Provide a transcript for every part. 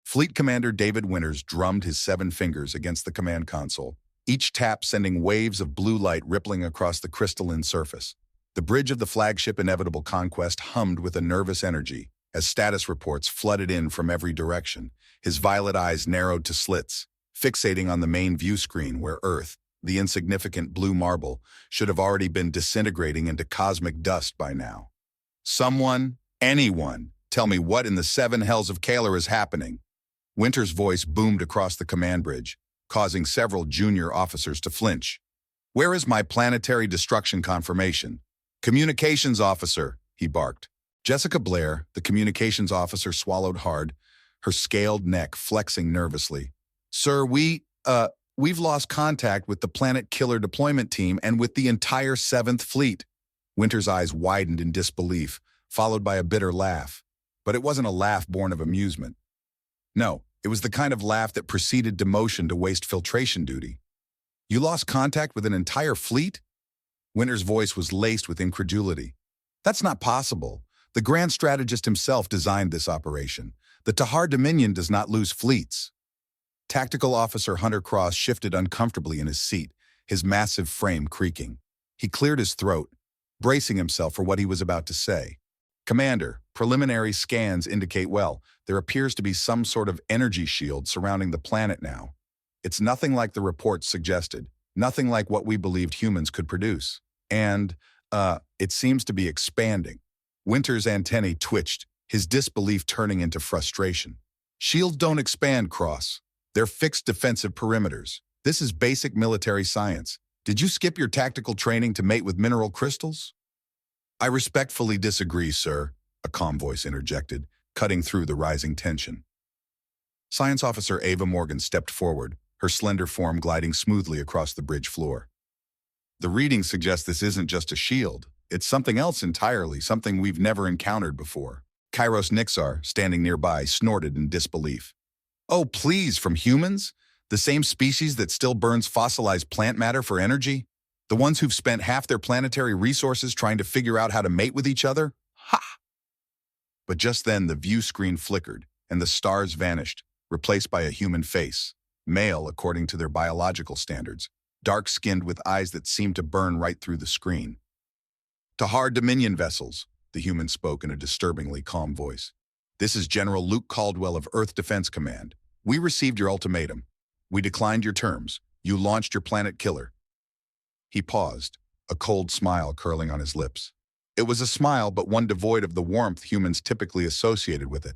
Fleet Commander David Winters drummed his 7 fingers against the command console, each tap sending waves of blue light rippling across the crystalline surface. The bridge of the flagship Inevitable Conquest hummed with a nervous energy as status reports flooded in from every direction. His violet eyes narrowed to slits, fixating on the main view screen where Earth, the insignificant blue marble, should have already been disintegrating into cosmic dust by now. Someone, anyone, tell me what in the 7 hells of Kalar is happening. Winter's voice boomed across the command bridge, causing several junior officers to flinch. Where is my planetary destruction confirmation? Communications officer, he barked. Jessica Blair, the communications officer, swallowed hard, her scaled neck flexing nervously. Sir, we've lost contact with the Planet Killer deployment team and with the entire 7th Fleet. Winter's eyes widened in disbelief, followed by a bitter laugh. But it wasn't a laugh born of amusement. No, it was the kind of laugh that preceded demotion to waste filtration duty. You lost contact with an entire fleet? Winter's voice was laced with incredulity. That's not possible. The Grand Strategist himself designed this operation. The Tahar Dominion does not lose fleets. Tactical Officer Hunter Cross shifted uncomfortably in his seat, his massive frame creaking. He cleared his throat, bracing himself for what he was about to say. Commander, preliminary scans indicate, well, there appears to be some sort of energy shield surrounding the planet now. It's nothing like the reports suggested, nothing like what we believed humans could produce. And, it seems to be expanding. Winter's antennae twitched, his disbelief turning into frustration. Shields don't expand, Cross. They're fixed defensive perimeters. This is basic military science. Did you skip your tactical training to mate with mineral crystals? I respectfully disagree, sir, a calm voice interjected, cutting through the rising tension. Science Officer Ava Morgan stepped forward, her slender form gliding smoothly across the bridge floor. The readings suggest this isn't just a shield. It's something else entirely, something we've never encountered before. Kairos Nixar, standing nearby, snorted in disbelief. Oh, please, from humans? The same species that still burns fossilized plant matter for energy? The ones who've spent half their planetary resources trying to figure out how to mate with each other? Ha! But just then the view screen flickered, and the stars vanished, replaced by a human face, male according to their biological standards, dark-skinned with eyes that seemed to burn right through the screen. Tahar Dominion vessels, the human spoke in a disturbingly calm voice. This is General Luke Caldwell of Earth Defense Command. We received your ultimatum. We declined your terms. You launched your planet killer. He paused, a cold smile curling on his lips. It was a smile, but one devoid of the warmth humans typically associated with it.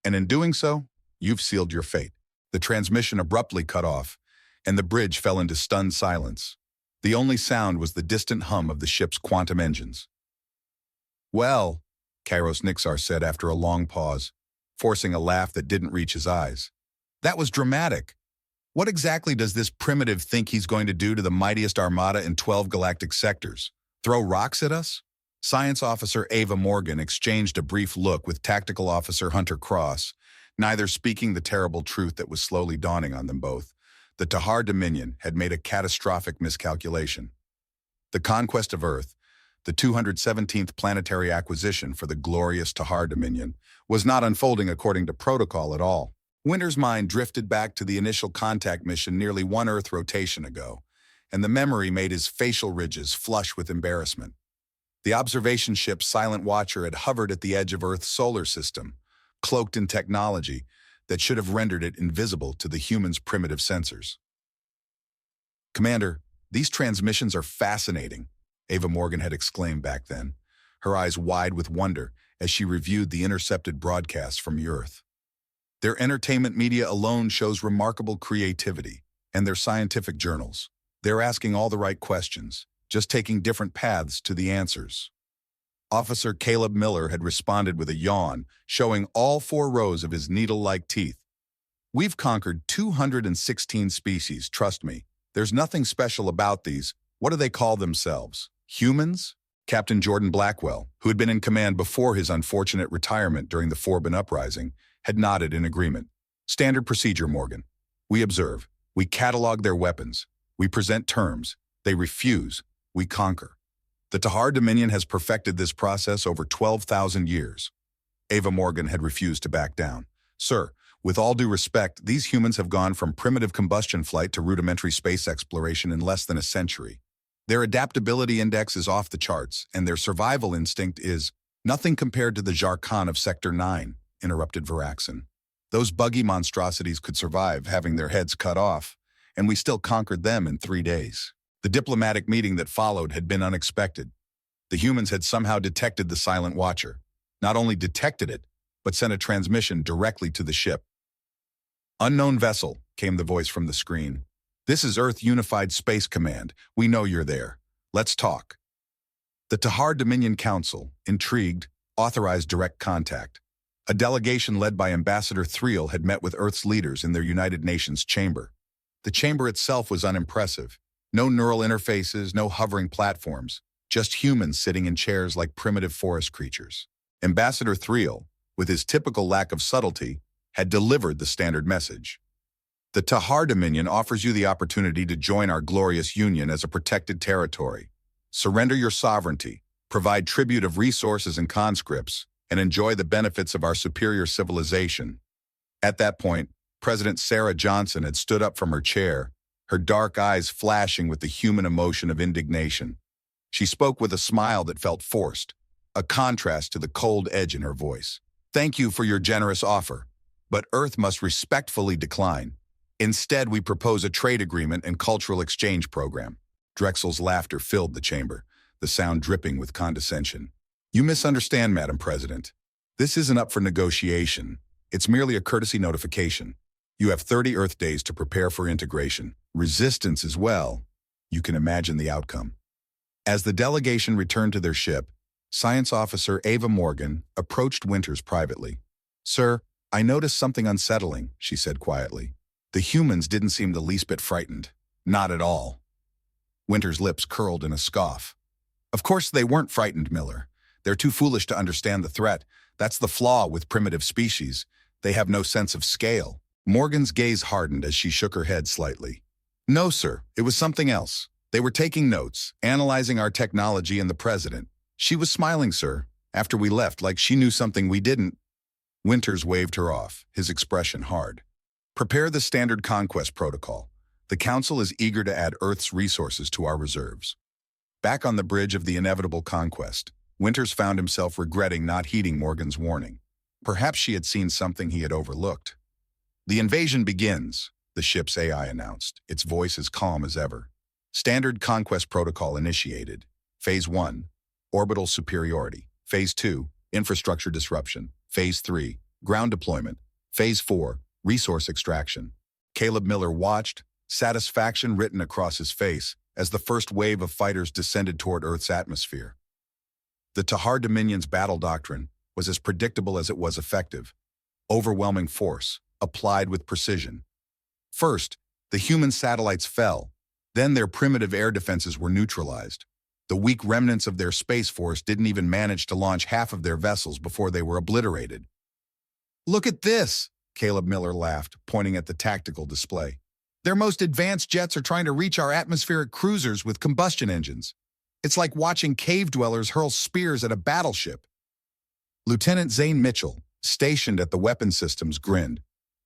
And in doing so, you've sealed your fate. The transmission abruptly cut off, and the bridge fell into stunned silence. The only sound was the distant hum of the ship's quantum engines. Well, Kairos Nixar said after a long pause, forcing a laugh that didn't reach his eyes. That was dramatic. What exactly does this primitive think he's going to do to the mightiest armada in 12 galactic sectors? Throw rocks at us? Science Officer Ava Morgan exchanged a brief look with Tactical Officer Hunter Cross, neither speaking the terrible truth that was slowly dawning on them both. The Tahar Dominion had made a catastrophic miscalculation. The conquest of Earth, the 217th planetary acquisition for the glorious Tahar Dominion, was not unfolding according to protocol at all. Winter's mind drifted back to the initial contact mission nearly 1 Earth rotation ago, and the memory made his facial ridges flush with embarrassment. The observation ship Silent Watcher had hovered at the edge of Earth's solar system, cloaked in technology that should have rendered it invisible to the human's primitive sensors. Commander, these transmissions are fascinating, Ava Morgan had exclaimed back then, her eyes wide with wonder as she reviewed the intercepted broadcasts from Earth. Their entertainment media alone shows remarkable creativity, and their scientific journals. They're asking all the right questions, just taking different paths to the answers. Officer Caleb Miller had responded with a yawn, showing all 4 rows of his needle-like teeth. We've conquered 216 species, trust me. There's nothing special about these. What do they call themselves? Humans? Captain Jordan Blackwell, who had been in command before his unfortunate retirement during the Forbin Uprising, had nodded in agreement. Standard procedure, Morgan. We observe. We catalog their weapons. We present terms. They refuse. We conquer. The Tahar Dominion has perfected this process over 12,000 years. Ava Morgan had refused to back down. Sir, With all due respect, these humans have gone from primitive combustion flight to rudimentary space exploration in less than a century. Their adaptability index is off the charts, and their survival instinct is nothing compared to the Jarkhan of Sector 9, interrupted Varaxon. Those buggy monstrosities could survive having their heads cut off, and we still conquered them in 3 days. The diplomatic meeting that followed had been unexpected. The humans had somehow detected the Silent Watcher. Not only detected it, but sent a transmission directly to the ship. "Unknown vessel," came the voice from the screen. "This is Earth Unified Space Command. We know you're there. Let's talk." The Tahar Dominion Council, intrigued, authorized direct contact. A delegation led by Ambassador Thriel had met with Earth's leaders in their United Nations chamber. The chamber itself was unimpressive. No neural interfaces, no hovering platforms, just humans sitting in chairs like primitive forest creatures. Ambassador Thriel, with his typical lack of subtlety, had delivered the standard message. "The Tahar Dominion offers you the opportunity to join our glorious union as a protected territory. Surrender your sovereignty, provide tribute of resources and conscripts, and enjoy the benefits of our superior civilization." At that point, President Sarah Johnson had stood up from her chair, her dark eyes flashing with the human emotion of indignation. She spoke with a smile that felt forced, a contrast to the cold edge in her voice. "Thank you for your generous offer, but Earth must respectfully decline. Instead, we propose a trade agreement and cultural exchange program." Drexel's laughter filled the chamber, the sound dripping with condescension. "You misunderstand, Madam President. This isn't up for negotiation. It's merely a courtesy notification. You have 30 Earth days to prepare for integration. Resistance as well. You can imagine the outcome." As the delegation returned to their ship, Science Officer Ava Morgan approached Winters privately. "Sir, I noticed something unsettling," she said quietly. "The humans didn't seem the least bit frightened. Not at all." Winters' lips curled in a scoff. "Of course they weren't frightened, Miller. They're too foolish to understand the threat. That's the flaw with primitive species. They have no sense of scale." Morgan's gaze hardened as she shook her head slightly. "No, sir, it was something else. They were taking notes, analyzing our technology and the president. She was smiling, sir, after we left, like she knew something we didn't." Winters waved her off, his expression hard. "Prepare the standard conquest protocol. The Council is eager to add Earth's resources to our reserves." Back on the bridge of the inevitable conquest, Winters found himself regretting not heeding Morgan's warning. Perhaps she had seen something he had overlooked. "The invasion begins," the ship's AI announced, its voice as calm as ever. "Standard conquest protocol initiated. Phase 1, orbital superiority. Phase 2, infrastructure disruption. Phase 3, ground deployment. Phase 4, resource extraction." Caleb Miller watched, satisfaction written across his face, as the first wave of fighters descended toward Earth's atmosphere. The Tahar Dominion's battle doctrine was as predictable as it was effective. Overwhelming force, applied with precision. First, the human satellites fell. Then their primitive air defenses were neutralized. The weak remnants of their space force didn't even manage to launch half of their vessels before they were obliterated. "Look at this," Caleb Miller laughed, pointing at the tactical display. "Their most advanced jets are trying to reach our atmospheric cruisers with combustion engines. It's like watching cave dwellers hurl spears at a battleship." Lieutenant Zane Mitchell, stationed at the weapon systems, grinned.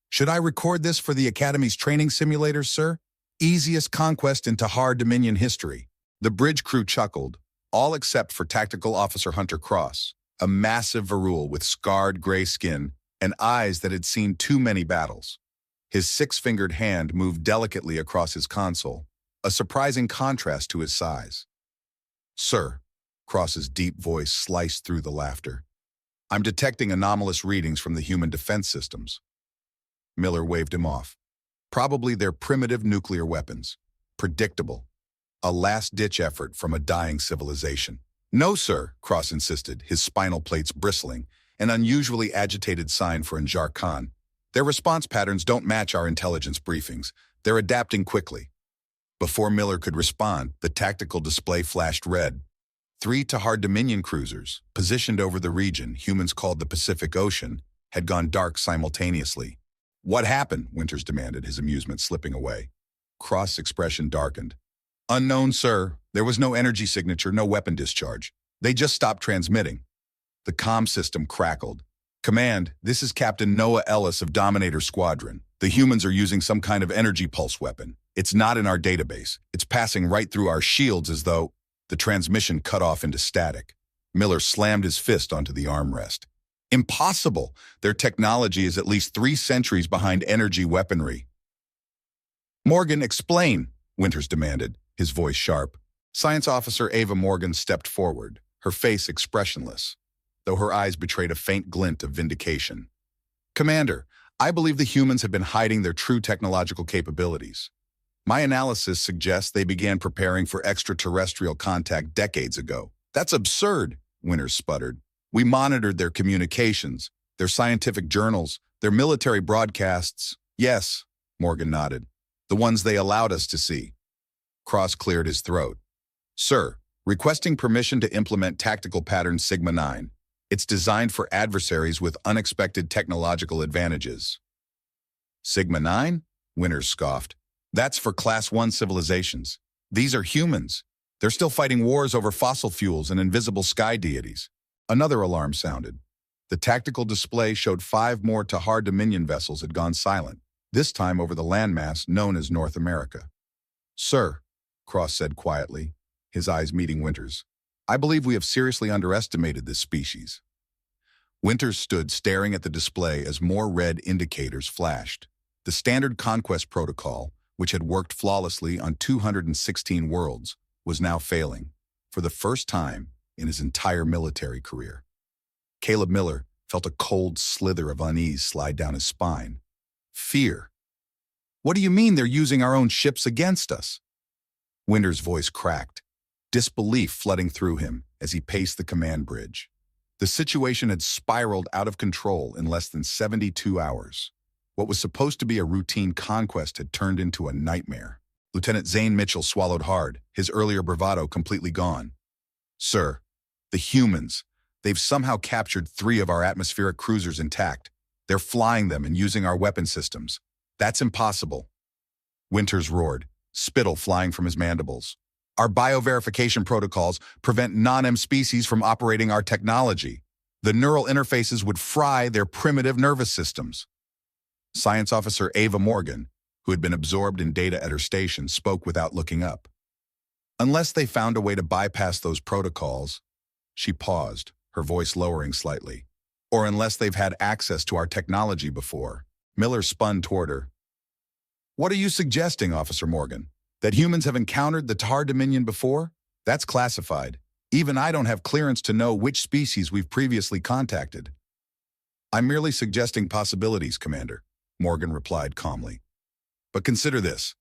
"Should I record this for the Academy's training simulators, sir? Easiest conquest in Tahar Dominion history." The bridge crew chuckled, all except for Tactical Officer Hunter Cross, a massive Varul with scarred gray skin and eyes that had seen too many battles. His six-fingered hand moved delicately across his console, a surprising contrast to his size. "Sir," Cross's deep voice sliced through the laughter, "I'm detecting anomalous readings from the human defense systems." Miller waved him off. "Probably their primitive nuclear weapons. Predictable. A last-ditch effort from a dying civilization." "No, sir," Cross insisted, his spinal plates bristling, an unusually agitated sign for an Jarkhan. "Their response patterns don't match our intelligence briefings. They're adapting quickly." Before Miller could respond, the tactical display flashed red. 3 Tahar Dominion cruisers, positioned over the region humans called the Pacific Ocean, had gone dark simultaneously. "What happened?" Winters demanded, his amusement slipping away. Cross' expression darkened. "Unknown, sir. There was no energy signature, no weapon discharge. They just stopped transmitting." The comm system crackled. Command, this is Captain Noah Ellis of Dominator Squadron. The humans are using some kind of energy pulse weapon. It's not in our database. It's passing right through our shields as though the transmission cut off into static. Miller slammed his fist onto the armrest. Impossible! Their technology is at least 3 centuries behind energy weaponry. Morgan, explain, Winters demanded, his voice sharp. Science Officer Ava Morgan stepped forward, her face expressionless, though her eyes betrayed a faint glint of vindication. Commander, I believe the humans have been hiding their true technological capabilities. My analysis suggests they began preparing for extraterrestrial contact decades ago. That's absurd, Winters sputtered. We monitored their communications, their scientific journals, their military broadcasts. Yes, Morgan nodded. The ones they allowed us to see. Cross cleared his throat. Sir, requesting permission to implement tactical pattern Sigma-9. It's designed for adversaries with unexpected technological advantages. Sigma-9? Winters scoffed. That's for Class 1 civilizations. These are humans. They're still fighting wars over fossil fuels and invisible sky deities. Another alarm sounded. The tactical display showed 5 more Tahar Dominion vessels had gone silent, this time over the landmass known as North America. Sir, Cross said quietly, his eyes meeting Winters, I believe we have seriously underestimated this species. Winters stood staring at the display as more red indicators flashed. The standard conquest protocol, which had worked flawlessly on 216 worlds, was now failing, for the first time in his entire military career. Caleb Miller felt a cold slither of unease slide down his spine. Fear. What do you mean they're using our own ships against us? Winters' voice cracked, disbelief flooding through him as he paced the command bridge. The situation had spiraled out of control in less than 72 hours. What was supposed to be a routine conquest had turned into a nightmare. Lieutenant Zane Mitchell swallowed hard, his earlier bravado completely gone. Sir, the humans, they've somehow captured 3 of our atmospheric cruisers intact. They're flying them and using our weapon systems. That's impossible. Winters roared, spittle flying from his mandibles. Our bioverification protocols prevent non-M species from operating our technology. The neural interfaces would fry their primitive nervous systems. Science Officer Ava Morgan, who had been absorbed in data at her station, spoke without looking up. Unless they found a way to bypass those protocols, she paused, her voice lowering slightly, or unless they've had access to our technology before. Miller spun toward her. What are you suggesting, Officer Morgan? That humans have encountered the Tahar Dominion before? That's classified. Even I don't have clearance to know which species we've previously contacted. I'm merely suggesting possibilities, Commander, Morgan replied calmly. But consider this.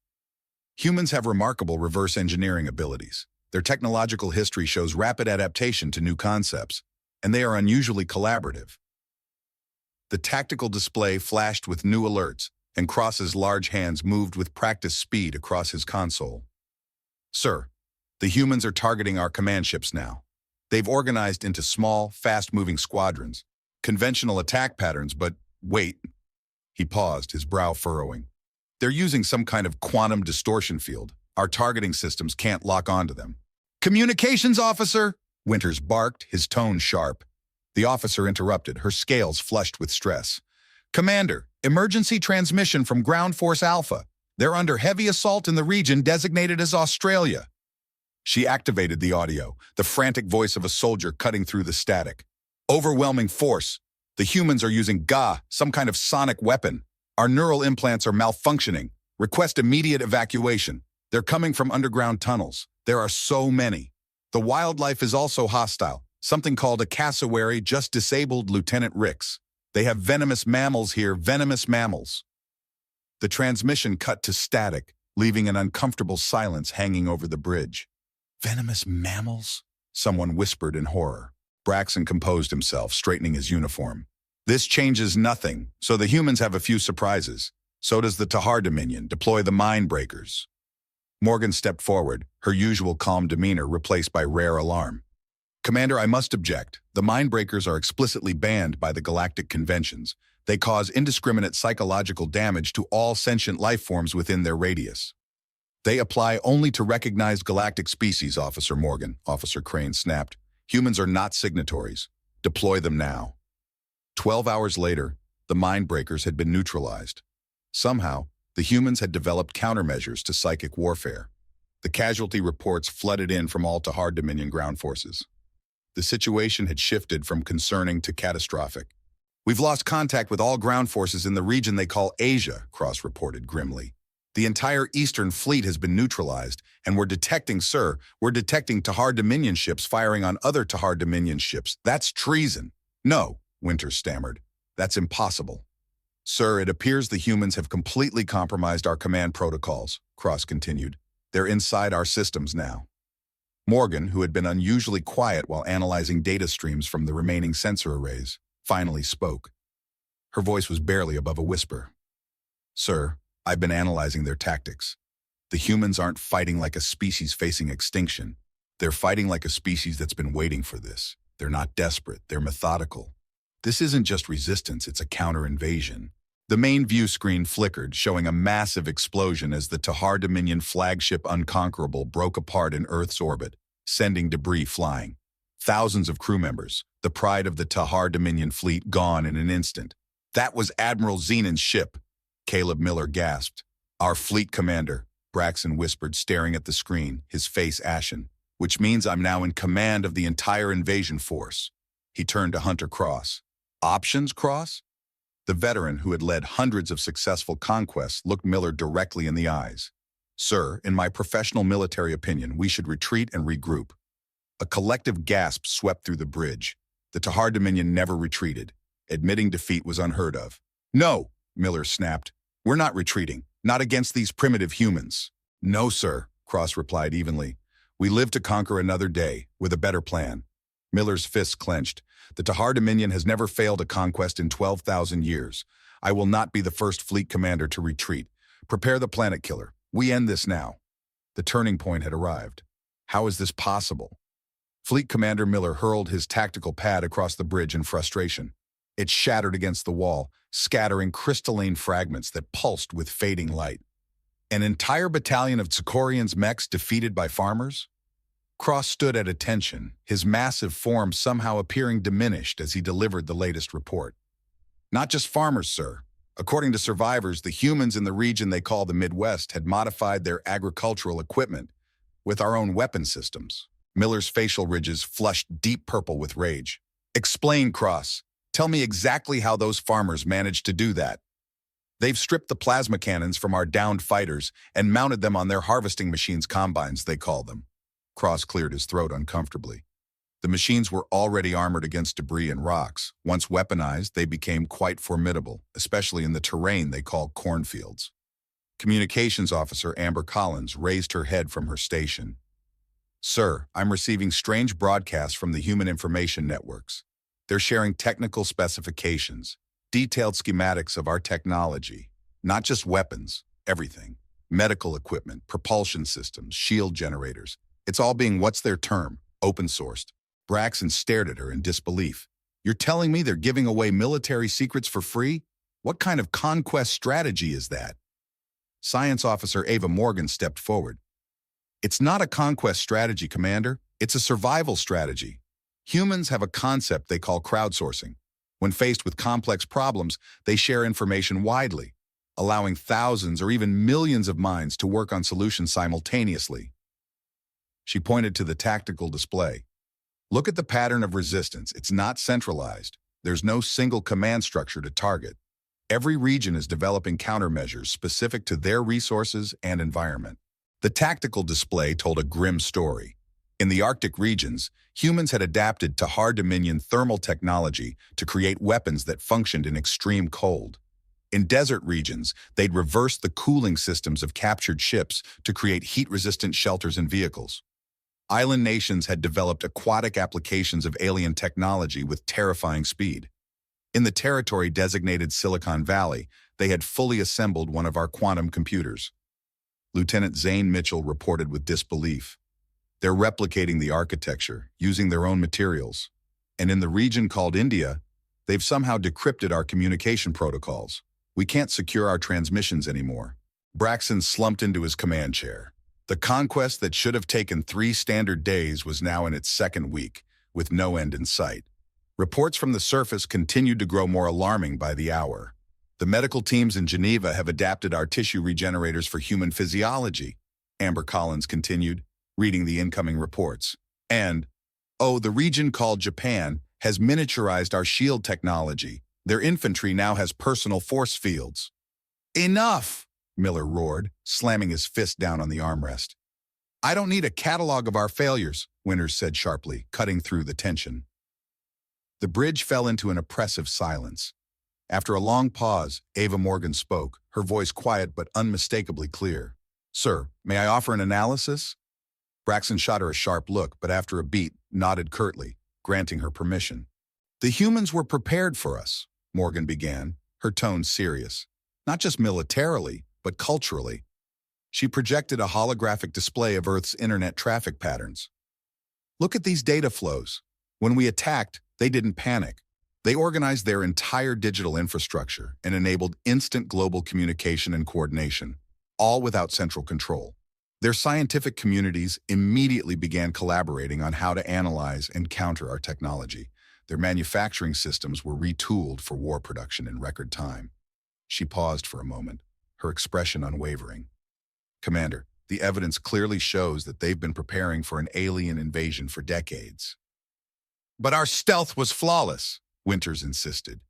Humans have remarkable reverse engineering abilities. Their technological history shows rapid adaptation to new concepts, and they are unusually collaborative. The tactical display flashed with new alerts, and Cross's large hands moved with practiced speed across his console. Sir, the humans are targeting our command ships now. They've organized into small, fast-moving squadrons, conventional attack patterns, but wait. He paused, his brow furrowing. They're using some kind of quantum distortion field. Our targeting systems can't lock onto them. Communications officer! Winters barked, his tone sharp. The officer interrupted, her scales flushed with stress. Commander, emergency transmission from Ground Force Alpha. They're under heavy assault in the region designated as Australia. She activated the audio, the frantic voice of a soldier cutting through the static. Overwhelming force. The humans are using GA, some kind of sonic weapon. Our neural implants are malfunctioning. Request immediate evacuation. They're coming from underground tunnels. There are so many. The wildlife is also hostile. Something called a cassowary just disabled Lieutenant Ricks. They have venomous mammals here, venomous mammals. The transmission cut to static, leaving an uncomfortable silence hanging over the bridge. Venomous mammals? Someone whispered in horror. Braxton composed himself, straightening his uniform. This changes nothing, so the humans have a few surprises. So does the Tahar Dominion. Deploy the mind breakers. Morgan stepped forward, her usual calm demeanor replaced by rare alarm. Commander, I must object. The mind breakers are explicitly banned by the Galactic conventions. They cause indiscriminate psychological damage to all sentient life forms within their radius. They apply only to recognized galactic species, Officer Morgan, Officer Crane snapped. Humans are not signatories. Deploy them now. 12 hours later, the mind breakers had been neutralized. Somehow, the humans had developed countermeasures to psychic warfare. The casualty reports flooded in from all Tahar Dominion ground forces. The situation had shifted from concerning to catastrophic. "We've lost contact with all ground forces in the region they call Asia," Cross reported grimly. "The entire Eastern Fleet has been neutralized, and we're detecting Tahar Dominion ships firing on other Tahar Dominion ships. That's treason." "No," Winters stammered. "That's impossible." "Sir, it appears the humans have completely compromised our command protocols," Cross continued. "They're inside our systems now." Morgan, who had been unusually quiet while analyzing data streams from the remaining sensor arrays, finally spoke. Her voice was barely above a whisper. "Sir, I've been analyzing their tactics. The humans aren't fighting like a species facing extinction. They're fighting like a species that's been waiting for this. They're not desperate, they're methodical. This isn't just resistance, it's a counter-invasion." The main view screen flickered, showing a massive explosion as the Tahar Dominion flagship Unconquerable broke apart in Earth's orbit, sending debris flying. Thousands of crew members, the pride of the Tahar Dominion fleet, gone in an instant. "That was Admiral Zenon's ship," Caleb Miller gasped. "Our fleet commander," Braxton whispered, staring at the screen, his face ashen. "Which means I'm now in command of the entire invasion force." He turned to Hunter Cross. "Options, Cross?" The veteran, who had led hundreds of successful conquests, looked Miller directly in the eyes. "Sir, in my professional military opinion, we should retreat and regroup." A collective gasp swept through the bridge. The Tahar Dominion never retreated. Admitting defeat was unheard of. "No," Miller snapped. "We're not retreating. Not against these primitive humans." "No, sir," Cross replied evenly. "We live to conquer another day, with a better plan." Miller's fists clenched. "The Tahar Dominion has never failed a conquest in 12,000 years. I will not be the first fleet commander to retreat. Prepare the planet killer. We end this now." The turning point had arrived. How is this possible? Fleet Commander Miller hurled his tactical pad across the bridge in frustration. It shattered against the wall, scattering crystalline fragments that pulsed with fading light. An entire battalion of Tsukorian's mechs defeated by farmers? Cross stood at attention, his massive form somehow appearing diminished as he delivered the latest report. "Not just farmers, sir. According to survivors, the humans in the region they call the Midwest had modified their agricultural equipment with our own weapon systems." Miller's facial ridges flushed deep purple with rage. "Explain, Cross. Tell me exactly how those farmers managed to do that." "They've stripped the plasma cannons from our downed fighters and mounted them on their harvesting machines, combines, they call them." Cross cleared his throat uncomfortably. The machines were already armored against debris and rocks. Once weaponized, they became quite formidable, especially in the terrain they call cornfields. Communications Officer Amber Collins raised her head from her station. "Sir, I'm receiving strange broadcasts from the human information networks. They're sharing technical specifications, detailed schematics of our technology, not just weapons, everything. Medical equipment, propulsion systems, shield generators. It's all being, what's their term, open-sourced." Braxton stared at her in disbelief. "You're telling me they're giving away military secrets for free? What kind of conquest strategy is that?" Science Officer Ava Morgan stepped forward. "It's not a conquest strategy, Commander. It's a survival strategy. Humans have a concept they call crowdsourcing. When faced with complex problems, they share information widely, allowing thousands or even millions of minds to work on solutions simultaneously." She pointed to the tactical display. "Look at the pattern of resistance. It's not centralized. There's no single command structure to target. Every region is developing countermeasures specific to their resources and environment." The tactical display told a grim story. In the Arctic regions, humans had adapted Tahar Dominion thermal technology to create weapons that functioned in extreme cold. In desert regions, they'd reversed the cooling systems of captured ships to create heat-resistant shelters and vehicles. Island nations had developed aquatic applications of alien technology with terrifying speed. In the territory designated Silicon Valley, they had fully assembled one of our quantum computers. Lieutenant Zane Mitchell reported with disbelief. "They're replicating the architecture, using their own materials. And in the region called India, they've somehow decrypted our communication protocols. We can't secure our transmissions anymore." Braxton slumped into his command chair. The conquest that should have taken 3 standard days was now in its second week, with no end in sight. Reports from the surface continued to grow more alarming by the hour. The medical teams in Geneva have adapted our tissue regenerators for human physiology, Amber Collins continued, reading the incoming reports. And, oh, the region called Japan has miniaturized our shield technology. Their infantry now has personal force fields. Enough! Miller roared, slamming his fist down on the armrest. I don't need a catalog of our failures, Winters said sharply, cutting through the tension. The bridge fell into an oppressive silence. After a long pause, Ava Morgan spoke, her voice quiet but unmistakably clear. Sir, may I offer an analysis? Braxton shot her a sharp look, but after a beat, nodded curtly, granting her permission. The humans were prepared for us, Morgan began, her tone serious. Not just militarily, but culturally. She projected a holographic display of Earth's internet traffic patterns. Look at these data flows. When we attacked, they didn't panic. They organized their entire digital infrastructure and enabled instant global communication and coordination, all without central control. Their scientific communities immediately began collaborating on how to analyze and counter our technology. Their manufacturing systems were retooled for war production in record time. She paused for a moment, her expression unwavering. Commander, the evidence clearly shows that they've been preparing for an alien invasion for decades. But our stealth was flawless, Winters insisted,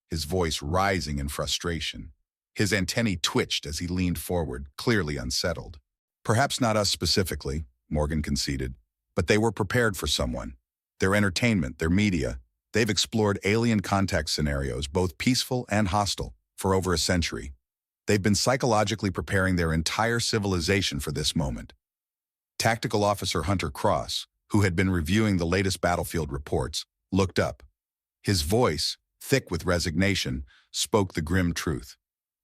his voice rising in frustration. His antennae twitched as he leaned forward, clearly unsettled. Perhaps not us specifically, Morgan conceded, but they were prepared for someone. Their entertainment, their media, they've explored alien contact scenarios, both peaceful and hostile, for over a century. They've been psychologically preparing their entire civilization for this moment. Tactical Officer Hunter Cross, who had been reviewing the latest battlefield reports, looked up. His voice, thick with resignation, spoke the grim truth.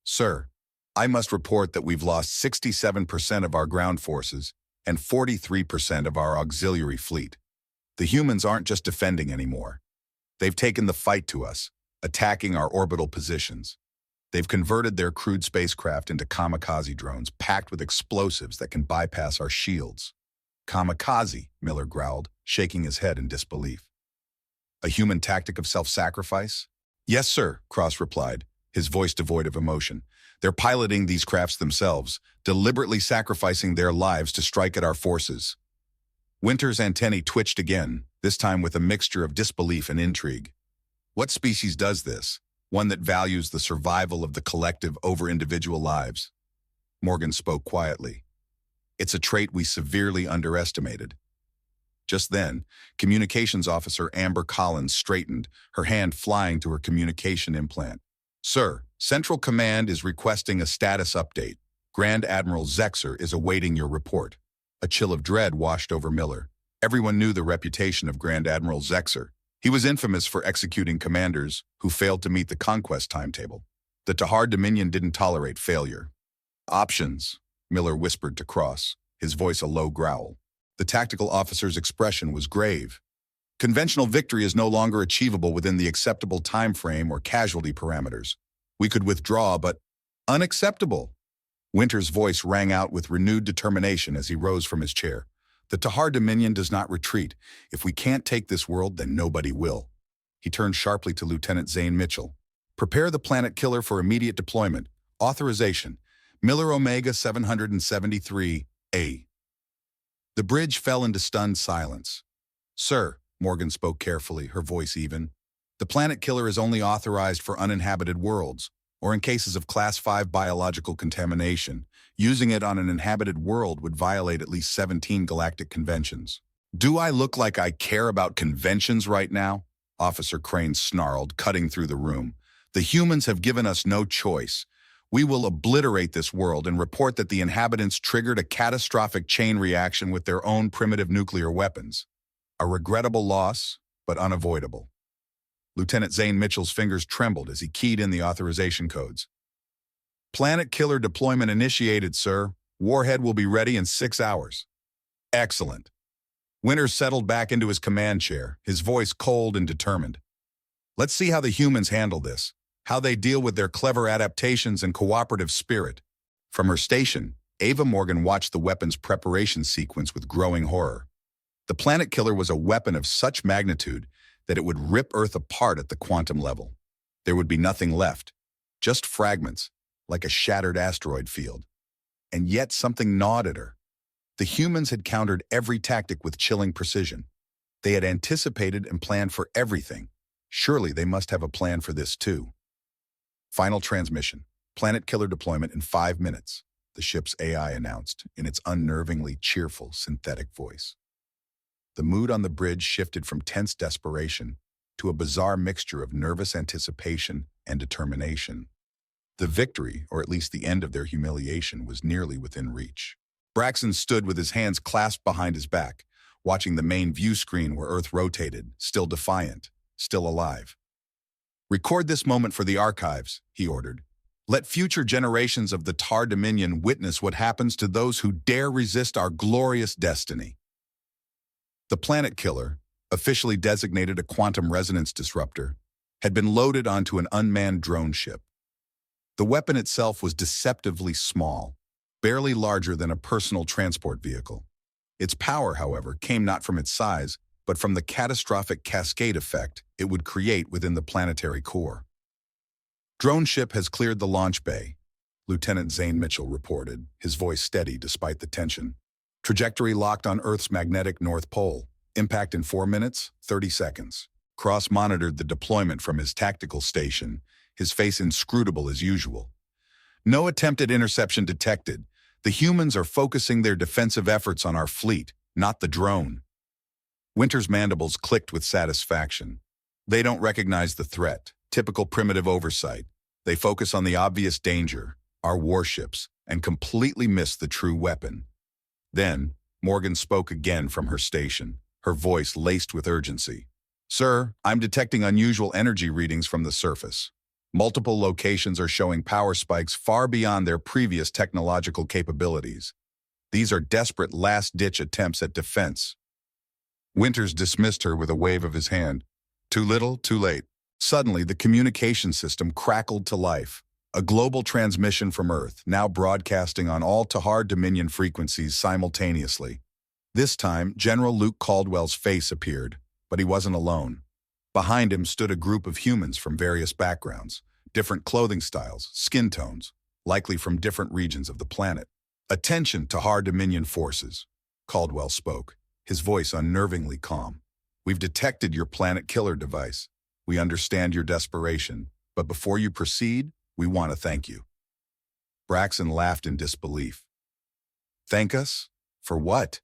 Sir, I must report that we've lost 67% of our ground forces and 43% of our auxiliary fleet. The humans aren't just defending anymore. They've taken the fight to us, attacking our orbital positions. They've converted their crewed spacecraft into kamikaze drones packed with explosives that can bypass our shields. Kamikaze, Miller growled, shaking his head in disbelief. A human tactic of self-sacrifice? Yes, sir, Cross replied, his voice devoid of emotion. They're piloting these crafts themselves, deliberately sacrificing their lives to strike at our forces. Winter's antennae twitched again, this time with a mixture of disbelief and intrigue. What species does this? One that values the survival of the collective over individual lives? Morgan spoke quietly. It's a trait we severely underestimated. Just then, Communications Officer Amber Collins straightened, her hand flying to her communication implant. Sir, Central Command is requesting a status update. Grand Admiral Zexer is awaiting your report. A chill of dread washed over Miller. Everyone knew the reputation of Grand Admiral Zexer. He was infamous for executing commanders who failed to meet the conquest timetable. The Tahar Dominion didn't tolerate failure. Options, Miller whispered to Cross, his voice a low growl. The tactical officer's expression was grave. Conventional victory is no longer achievable within the acceptable time frame or casualty parameters. We could withdraw, but unacceptable. Winter's voice rang out with renewed determination as he rose from his chair. The Tahar Dominion does not retreat. If we can't take this world, then nobody will. He turned sharply to Lieutenant Zane Mitchell. Prepare the planet killer for immediate deployment. Authorization. Miller Omega 773A. The bridge fell into stunned silence. Sir, Morgan spoke carefully, her voice even. The planet killer is only authorized for uninhabited worlds, or in cases of Class 5 biological contamination. Using it on an inhabited world would violate at least 17 galactic conventions. Do I look like I care about conventions right now? Officer Crane snarled, cutting through the room. The humans have given us no choice. We will obliterate this world and report that the inhabitants triggered a catastrophic chain reaction with their own primitive nuclear weapons. A regrettable loss, but unavoidable. Lieutenant Zane Mitchell's fingers trembled as he keyed in the authorization codes. Planet killer deployment initiated, sir. Warhead will be ready in 6 hours. Excellent. Winters settled back into his command chair, his voice cold and determined. Let's see how the humans handle this, how they deal with their clever adaptations and cooperative spirit. From her station, Ava Morgan watched the weapon's preparation sequence with growing horror. The planet killer was a weapon of such magnitude that it would rip Earth apart at the quantum level. There would be nothing left, just fragments, like a shattered asteroid field. And yet something gnawed at her. The humans had countered every tactic with chilling precision. They had anticipated and planned for everything. Surely they must have a plan for this too. Final transmission. Planet killer deployment in 5 minutes, the ship's AI announced in its unnervingly cheerful synthetic voice. The mood on the bridge shifted from tense desperation to a bizarre mixture of nervous anticipation and determination. The victory, or at least the end of their humiliation, was nearly within reach. Braxton stood with his hands clasped behind his back, watching the main view screen where Earth rotated, still defiant, still alive. "Record this moment for the archives," he ordered. "Let future generations of the Tar Dominion witness what happens to those who dare resist our glorious destiny." The planet killer, officially designated a quantum resonance disruptor, had been loaded onto an unmanned drone ship. The weapon itself was deceptively small, barely larger than a personal transport vehicle. Its power, however, came not from its size, but from the catastrophic cascade effect it would create within the planetary core. "Drone ship has cleared the launch bay," Lieutenant Zane Mitchell reported, his voice steady despite the tension. "Trajectory locked on Earth's magnetic North Pole. Impact in 4 minutes, 30 seconds. Cross monitored the deployment from his tactical station, his face inscrutable as usual. "No attempted interception detected. The humans are focusing their defensive efforts on our fleet, not the drone." Winter's mandibles clicked with satisfaction. They don't recognize the threat, typical primitive oversight. They focus on the obvious danger, our warships, and completely miss the true weapon. Then, Morgan spoke again from her station, her voice laced with urgency. "Sir, I'm detecting unusual energy readings from the surface. Multiple locations are showing power spikes far beyond their previous technological capabilities. These are desperate last-ditch attempts at defense." Winters dismissed her with a wave of his hand. Too little, too late. Suddenly, the communication system crackled to life. A global transmission from Earth, now broadcasting on all Tahar Dominion frequencies simultaneously. This time, General Luke Caldwell's face appeared, but he wasn't alone. Behind him stood a group of humans from various backgrounds, different clothing styles, skin tones, likely from different regions of the planet. "Attention, Tahar Dominion forces," Caldwell spoke, his voice unnervingly calm. "We've detected your planet killer device. We understand your desperation, but before you proceed, we want to thank you." Braxton laughed in disbelief. "Thank us? For what?"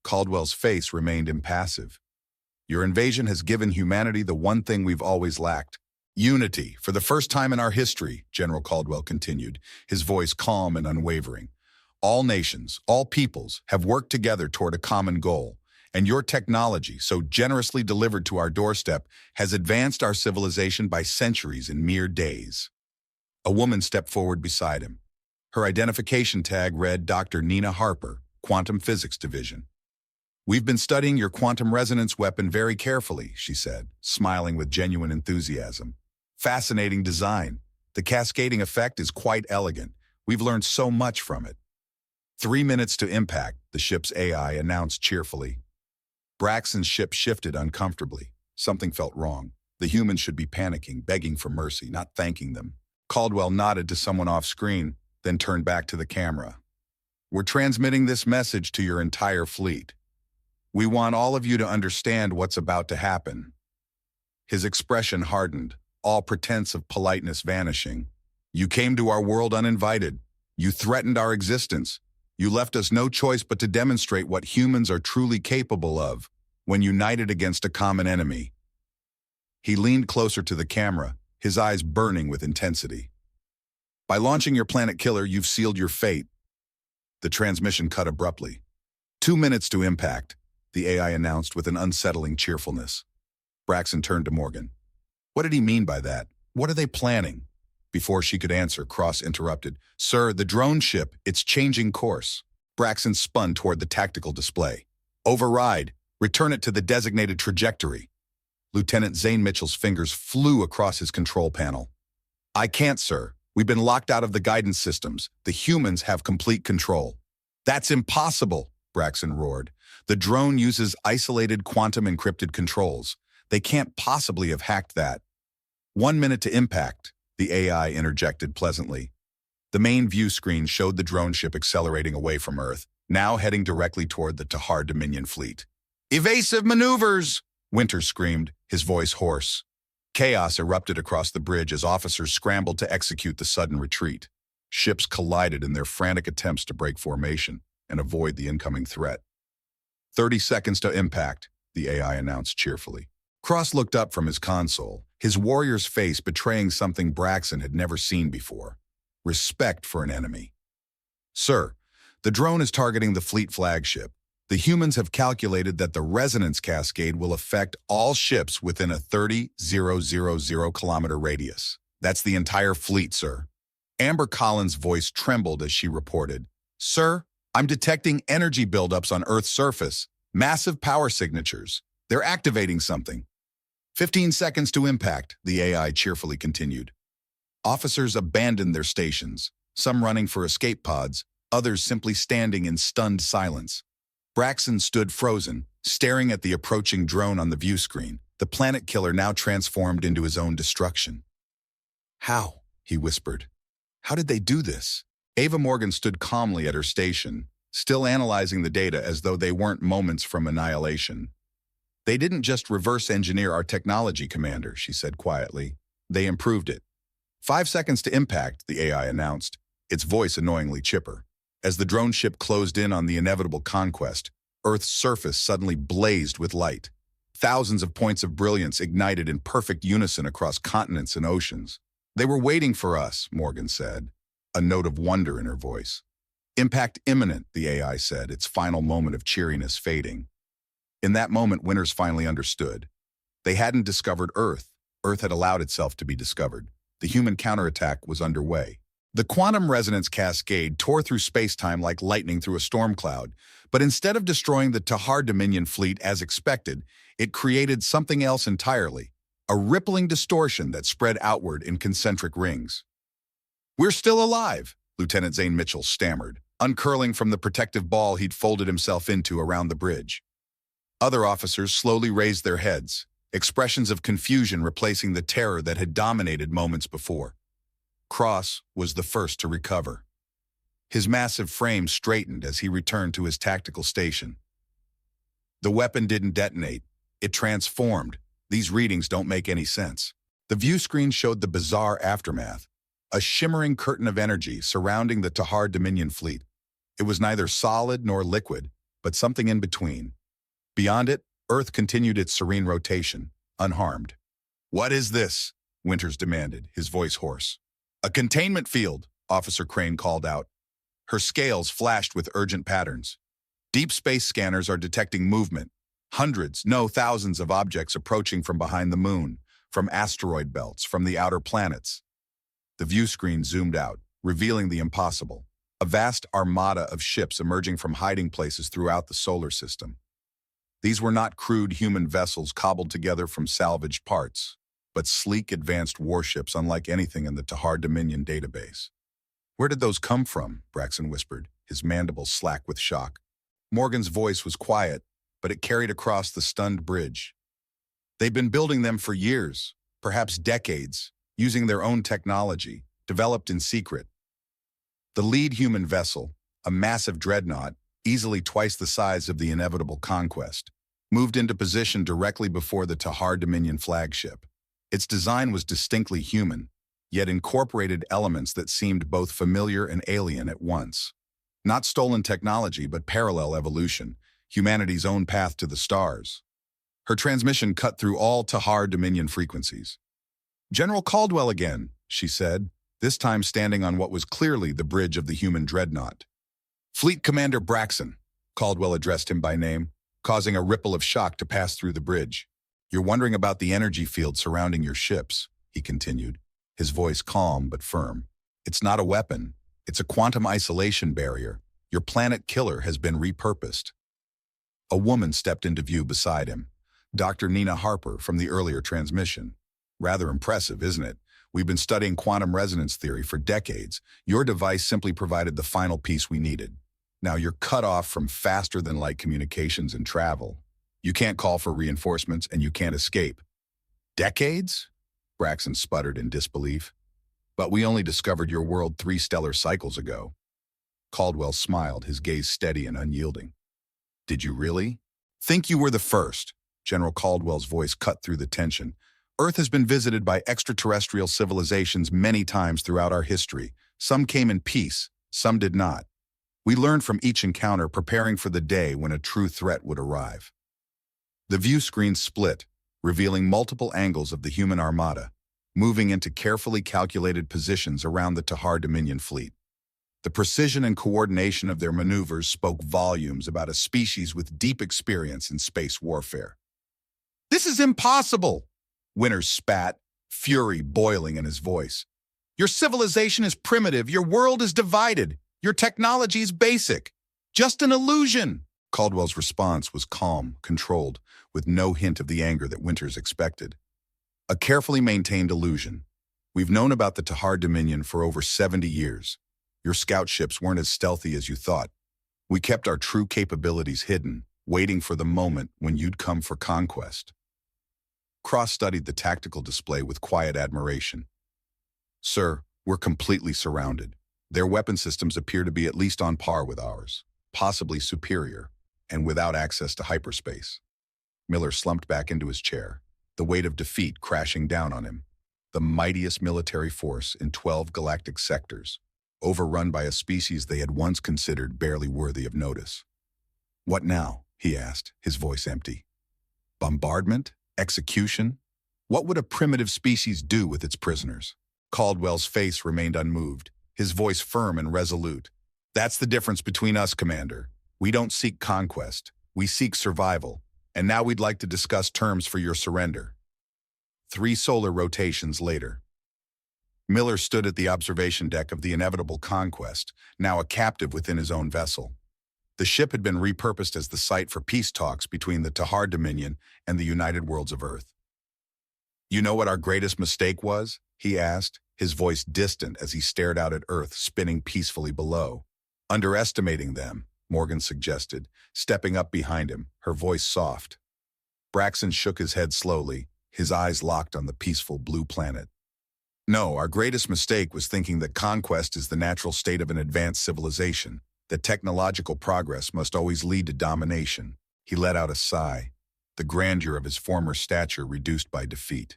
Caldwell's face remained impassive. "Your invasion has given humanity the one thing we've always lacked. Unity, for the first time in our history," General Caldwell continued, his voice calm and unwavering. "All nations, all peoples, have worked together toward a common goal, and your technology, so generously delivered to our doorstep, has advanced our civilization by centuries in mere days." A woman stepped forward beside him. Her identification tag read Dr. Nina Harper, Quantum Physics Division. "We've been studying your quantum resonance weapon very carefully," she said, smiling with genuine enthusiasm. "Fascinating design. The cascading effect is quite elegant. We've learned so much from it." 3 minutes to impact, the ship's AI announced cheerfully. Braxton's ship shifted uncomfortably. Something felt wrong. The humans should be panicking, begging for mercy, not thanking them. Caldwell nodded to someone off screen, then turned back to the camera. "We're transmitting this message to your entire fleet. We want all of you to understand what's about to happen." His expression hardened, all pretense of politeness vanishing. "You came to our world uninvited. You threatened our existence. You left us no choice but to demonstrate what humans are truly capable of when united against a common enemy." He leaned closer to the camera, his eyes burning with intensity. "By launching your planet killer, you've sealed your fate." The transmission cut abruptly. 2 minutes to impact, the AI announced with an unsettling cheerfulness. Braxton turned to Morgan. "What did he mean by that? What are they planning?" Before she could answer, Cross interrupted. "Sir, the drone ship, it's changing course." Braxton spun toward the tactical display. "Override. Return it to the designated trajectory." Lieutenant Zane Mitchell's fingers flew across his control panel. "I can't, sir. We've been locked out of the guidance systems. The humans have complete control." "That's impossible," Braxton roared. "The drone uses isolated quantum encrypted controls. They can't possibly have hacked that. 1 minute to impact, the AI interjected pleasantly. The main view screen showed the drone ship accelerating away from Earth, now heading directly toward the Tahar Dominion fleet. "Evasive maneuvers!" Winters screamed, his voice hoarse. Chaos erupted across the bridge as officers scrambled to execute the sudden retreat. Ships collided in their frantic attempts to break formation and avoid the incoming threat. 30 seconds to impact, the AI announced cheerfully. Cross looked up from his console, his warrior's face betraying something Braxton had never seen before: respect for an enemy. "Sir, the drone is targeting the fleet flagship. The humans have calculated that the resonance cascade will affect all ships within a 30,000 kilometer radius. That's the entire fleet, sir." Amber Collins' voice trembled as she reported, "Sir, I'm detecting energy buildups on Earth's surface, massive power signatures. They're activating something." 15 seconds to impact, the AI cheerfully continued. Officers abandoned their stations, some running for escape pods, others simply standing in stunned silence. Braxton stood frozen, staring at the approaching drone on the view screen, the planet killer now transformed into his own destruction. "How?" he whispered. "How did they do this?" Ava Morgan stood calmly at her station, still analyzing the data as though they weren't moments from annihilation. "They didn't just reverse engineer our technology, Commander," she said quietly. "They improved it." 5 seconds to impact, the AI announced, its voice annoyingly chipper. As the drone ship closed in on the inevitable conquest, Earth's surface suddenly blazed with light. Thousands of points of brilliance ignited in perfect unison across continents and oceans. "They were waiting for us," Morgan said, a note of wonder in her voice. "Impact imminent," the AI said, its final moment of cheeriness fading. In that moment, Winters finally understood. They hadn't discovered Earth. Earth had allowed itself to be discovered. The human counterattack was underway. The quantum resonance cascade tore through space-time like lightning through a storm cloud, but instead of destroying the Tahar Dominion fleet as expected, it created something else entirely, a rippling distortion that spread outward in concentric rings. "We're still alive," Lieutenant Zane Mitchell stammered, uncurling from the protective ball he'd folded himself into around the bridge. Other officers slowly raised their heads, expressions of confusion replacing the terror that had dominated moments before. Cross was the first to recover. His massive frame straightened as he returned to his tactical station. "The weapon didn't detonate. It transformed. These readings don't make any sense." The view screen showed the bizarre aftermath, a shimmering curtain of energy surrounding the Tahar Dominion fleet. It was neither solid nor liquid, but something in between. Beyond it, Earth continued its serene rotation, unharmed. "What is this?" Winters demanded, his voice hoarse. "A containment field," Officer Crane called out. Her scales flashed with urgent patterns. "Deep space scanners are detecting movement. Hundreds, no thousands of objects approaching from behind the moon, from asteroid belts, from the outer planets." The view screen zoomed out, revealing the impossible. A vast armada of ships emerging from hiding places throughout the solar system. These were not crude human vessels cobbled together from salvaged parts, but sleek, advanced warships unlike anything in the Tahar Dominion database. "Where did those come from?" Braxton whispered, his mandibles slack with shock. Morgan's voice was quiet, but it carried across the stunned bridge. "They've been building them for years, perhaps decades, using their own technology, developed in secret. The lead human vessel, a massive dreadnought, easily twice the size of the inevitable conquest, moved into position directly before the Tahar Dominion flagship. Its design was distinctly human, yet incorporated elements that seemed both familiar and alien at once. Not stolen technology, but parallel evolution, humanity's own path to the stars. Her transmission cut through all Tahar Dominion frequencies. "General Caldwell again," she said, this time standing on what was clearly the bridge of the human dreadnought. "Fleet Commander Braxton," Caldwell addressed him by name, causing a ripple of shock to pass through the bridge. "You're wondering about the energy field surrounding your ships," he continued, his voice calm but firm. "It's not a weapon. It's a quantum isolation barrier. Your planet killer has been repurposed." A woman stepped into view beside him, Dr. Nina Harper from the earlier transmission. "Rather impressive, isn't it? We've been studying quantum resonance theory for decades. Your device simply provided the final piece we needed. Now you're cut off from faster-than-light communications and travel. You can't call for reinforcements and you can't escape. Decades? Braxton sputtered in disbelief. But we only discovered your world 3 stellar cycles ago. Caldwell smiled, his gaze steady and unyielding. Did you really? Think you were the first? General Caldwell's voice cut through the tension. Earth has been visited by extraterrestrial civilizations many times throughout our history. Some came in peace, some did not. We learned from each encounter, preparing for the day when a true threat would arrive. The view screen split, revealing multiple angles of the human armada, moving into carefully calculated positions around the Tahar Dominion fleet. The precision and coordination of their maneuvers spoke volumes about a species with deep experience in space warfare. This is impossible! Winters spat, fury boiling in his voice. Your civilization is primitive, your world is divided, your technology is basic. Just an illusion! Caldwell's response was calm, controlled, with no hint of the anger that Winters expected. A carefully maintained illusion. We've known about the Tahar Dominion for over 70 years. Your scout ships weren't as stealthy as you thought. We kept our true capabilities hidden, waiting for the moment when you'd come for conquest. Cross studied the tactical display with quiet admiration. Sir, we're completely surrounded. Their weapon systems appear to be at least on par with ours, possibly superior, and without access to hyperspace. Miller slumped back into his chair, the weight of defeat crashing down on him. The mightiest military force in 12 galactic sectors, overrun by a species they had once considered barely worthy of notice. What now? He asked, his voice empty. Bombardment? Execution? What would a primitive species do with its prisoners? Caldwell's face remained unmoved, his voice firm and resolute. That's the difference between us, Commander. We don't seek conquest. We seek survival. And now we'd like to discuss terms for your surrender. 3 solar rotations later. Miller stood at the observation deck of the inevitable conquest, now a captive within his own vessel. The ship had been repurposed as the site for peace talks between the Tahar Dominion and the United Worlds of Earth. You know what our greatest mistake was? He asked, his voice distant as he stared out at Earth spinning peacefully below. Underestimating them, Morgan suggested, stepping up behind him, her voice soft. Braxton shook his head slowly, his eyes locked on the peaceful blue planet. No, our greatest mistake was thinking that conquest is the natural state of an advanced civilization, that technological progress must always lead to domination. He let out a sigh, the grandeur of his former stature reduced by defeat.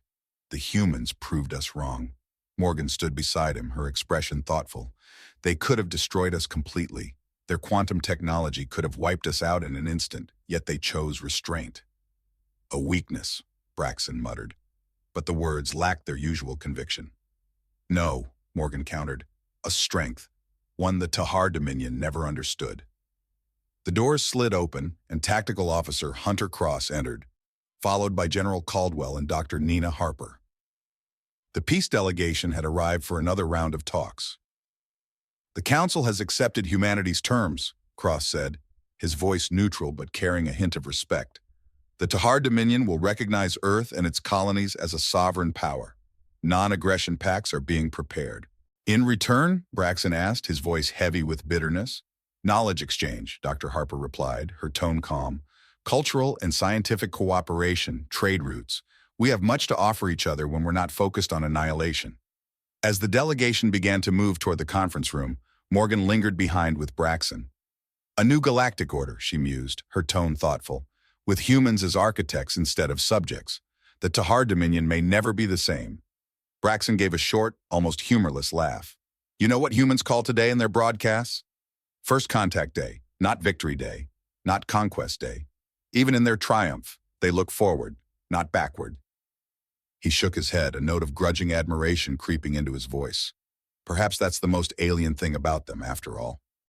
The humans proved us wrong. Morgan stood beside him, her expression thoughtful. They could have destroyed us completely. Their quantum technology could have wiped us out in an instant, yet they chose restraint. A weakness, Braxton muttered, but the words lacked their usual conviction. No, Morgan countered, a strength, one the Tahar Dominion never understood. The doors slid open, and Tactical Officer Hunter Cross entered, followed by General Caldwell and Dr. Nina Harper. The peace delegation had arrived for another round of talks. The Council has accepted humanity's terms, Cross said, his voice neutral but carrying a hint of respect. The Tahar Dominion will recognize Earth and its colonies as a sovereign power. Non-aggression pacts are being prepared. In return, Braxton asked, his voice heavy with bitterness. Knowledge exchange, Dr. Harper replied, her tone calm. Cultural and scientific cooperation, trade routes. We have much to offer each other when we're not focused on annihilation. As the delegation began to move toward the conference room, Morgan lingered behind with Braxton. A new galactic order, she mused, her tone thoughtful, with humans as architects instead of subjects. The Tahar Dominion may never be the same. Braxton gave a short, almost humorless laugh. You know what humans call today in their broadcasts? First Contact Day, not Victory Day, not Conquest Day. Even in their triumph, they look forward, not backward. He shook his head, a note of grudging admiration creeping into his voice. Perhaps that's the most alien thing about them, after all.